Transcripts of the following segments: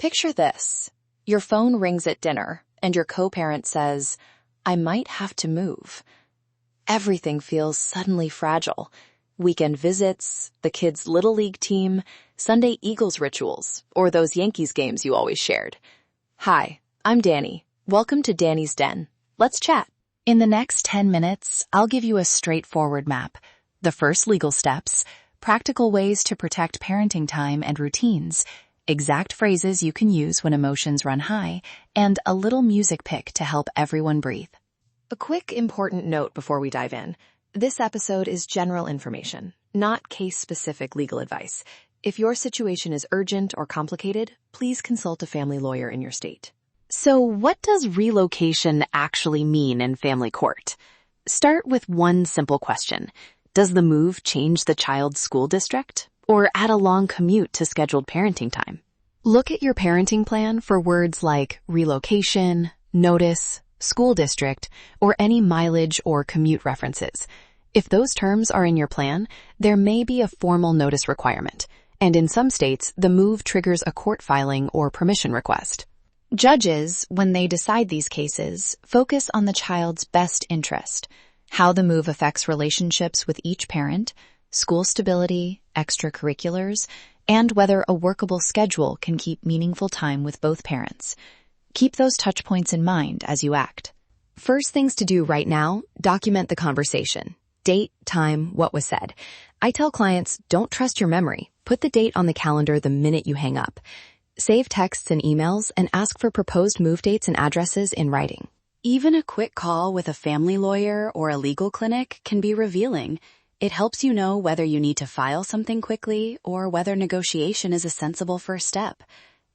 Picture this. Your phone rings at dinner, and your co-parent says, "I might have to move." Everything feels suddenly fragile. Weekend visits, the kids' Little League team, Sunday Eagles rituals, or those Yankees games you always shared. Hi, I'm Danny. Welcome to Danny's Den. Let's chat. In the next 10 minutes, I'll give you a straightforward map, the first legal steps, practical ways to protect parenting time and routines, exact phrases you can use when emotions run high, and a little music pick to help everyone breathe. A quick important note before we dive in. This episode is general information, not case-specific legal advice. If your situation is urgent or complicated, please consult a family lawyer in your state. So what does relocation actually mean in family court? Start with one simple question. Does the move change the child's school district or add a long commute to scheduled parenting time? Look at your parenting plan for words like relocation, notice, school district, or any mileage or commute references. If those terms are in your plan, there may be a formal notice requirement, and in some states, the move triggers a court filing or permission request. Judges, when they decide these cases, focus on the child's best interest, how the move affects relationships with each parent, school stability, extracurriculars, and whether a workable schedule can keep meaningful time with both parents. Keep those touch points in mind as you act. First things to do right now, document the conversation. Date, time, what was said. I tell clients, don't trust your memory. Put the date on the calendar the minute you hang up. Save texts and emails and ask for proposed move dates and addresses in writing. Even a quick call with a family lawyer or a legal clinic can be revealing. It helps you know whether you need to file something quickly or whether negotiation is a sensible first step.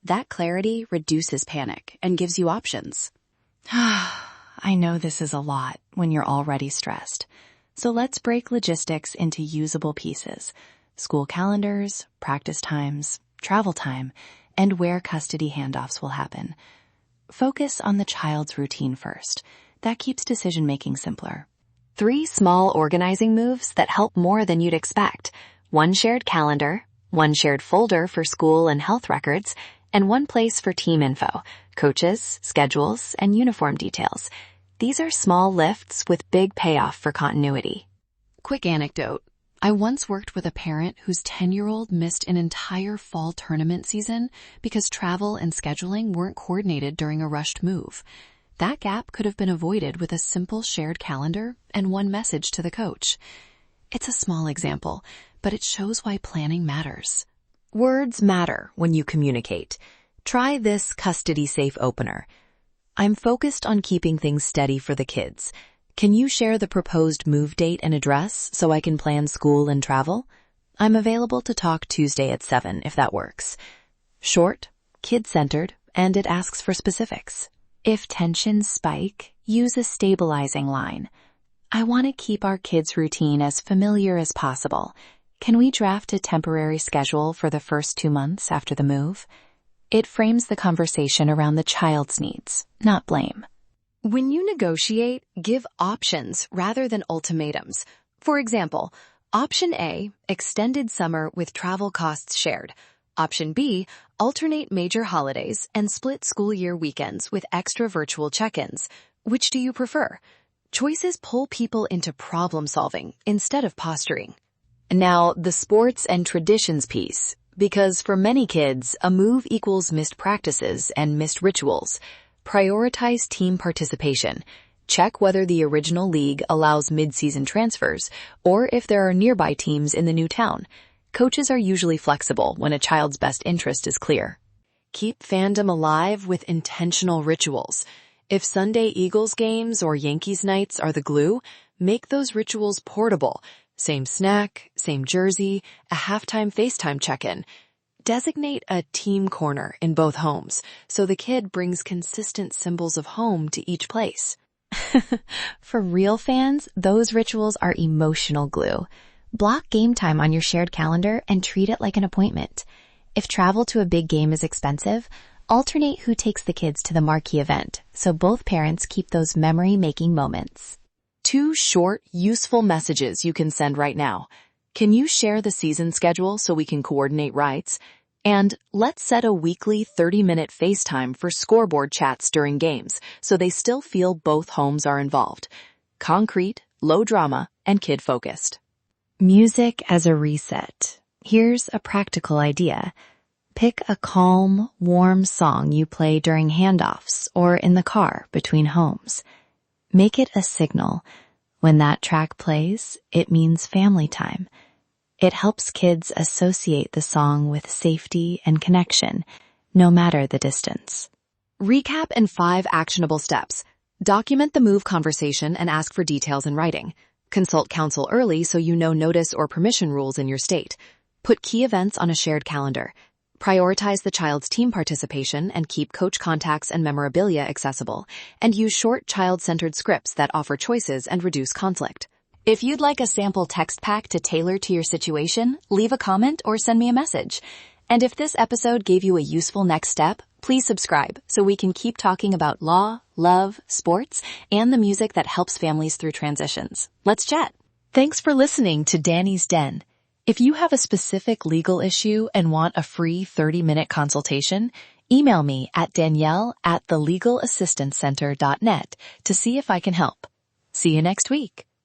That clarity reduces panic and gives you options. I know this is a lot when you're already stressed. So let's break logistics into usable pieces. School calendars, practice times, travel time, and where custody handoffs will happen. Focus on the child's routine first. That keeps decision-making simpler. 3 small organizing moves that help more than you'd expect. 1 shared calendar, 1 shared folder for school and health records, and 1 place for team info, coaches, schedules, and uniform details. These are small lifts with big payoff for continuity. Quick anecdote. I once worked with a parent whose 10-year-old missed an entire fall tournament season because travel and scheduling weren't coordinated during a rushed move. That gap could have been avoided with a simple shared calendar and 1 message to the coach. It's a small example, but it shows why planning matters. Words matter when you communicate. Try this custody-safe opener. I'm focused on keeping things steady for the kids. Can you share the proposed move date and address so I can plan school and travel? I'm available to talk Tuesday at 7 if that works. Short, kid-centered, and it asks for specifics. If tensions spike, use a stabilizing line. I want to keep our kids' routine as familiar as possible. Can we draft a temporary schedule for the first 2 months after the move? It frames the conversation around the child's needs, not blame. When you negotiate, give options rather than ultimatums. For example, Option A, extended summer with travel costs shared. Option B, alternate major holidays and split school year weekends with extra virtual check-ins. Which do you prefer? Choices pull people into problem solving instead of posturing. Now, the sports and traditions piece, because for many kids, a move equals missed practices and missed rituals. Prioritize team participation. Check whether the original league allows mid-season transfers or if there are nearby teams in the new town. Coaches are usually flexible when a child's best interest is clear. Keep fandom alive with intentional rituals. If Sunday Eagles games or Yankees nights are the glue, make those rituals portable. Same snack, same jersey, a halftime FaceTime check-in. Designate a team corner in both homes so the kid brings consistent symbols of home to each place. For real fans, those rituals are emotional glue. Block game time on your shared calendar and treat it like an appointment. If travel to a big game is expensive, alternate who takes the kids to the marquee event so both parents keep those memory-making moments. 2 short, useful messages you can send right now. Can you share the season schedule so we can coordinate rides? And let's set a weekly 30-minute FaceTime for scoreboard chats during games so they still feel both homes are involved. Concrete, low drama, and kid-focused. Music as a reset. Here's a practical idea. Pick a calm, warm song you play during handoffs or in the car between homes. Make it a signal. When that track plays, it means family time. It helps kids associate the song with safety and connection, no matter the distance. Recap in 5 actionable steps. Document the move conversation and ask for details in writing. Consult counsel early so you know notice or permission rules in your state. Put key events on a shared calendar. Prioritize the child's team participation and keep coach contacts and memorabilia accessible. And use short child-centered scripts that offer choices and reduce conflict. If you'd like a sample text pack to tailor to your situation, leave a comment or send me a message. And if this episode gave you a useful next step, please subscribe so we can keep talking about law, love, sports, and the music that helps families through transitions. Let's chat. Thanks for listening to Danny's Den. If you have a specific legal issue and want a free 30-minute consultation, email me at Danielle@thelegalassistancecenter.net to see if I can help. See you next week.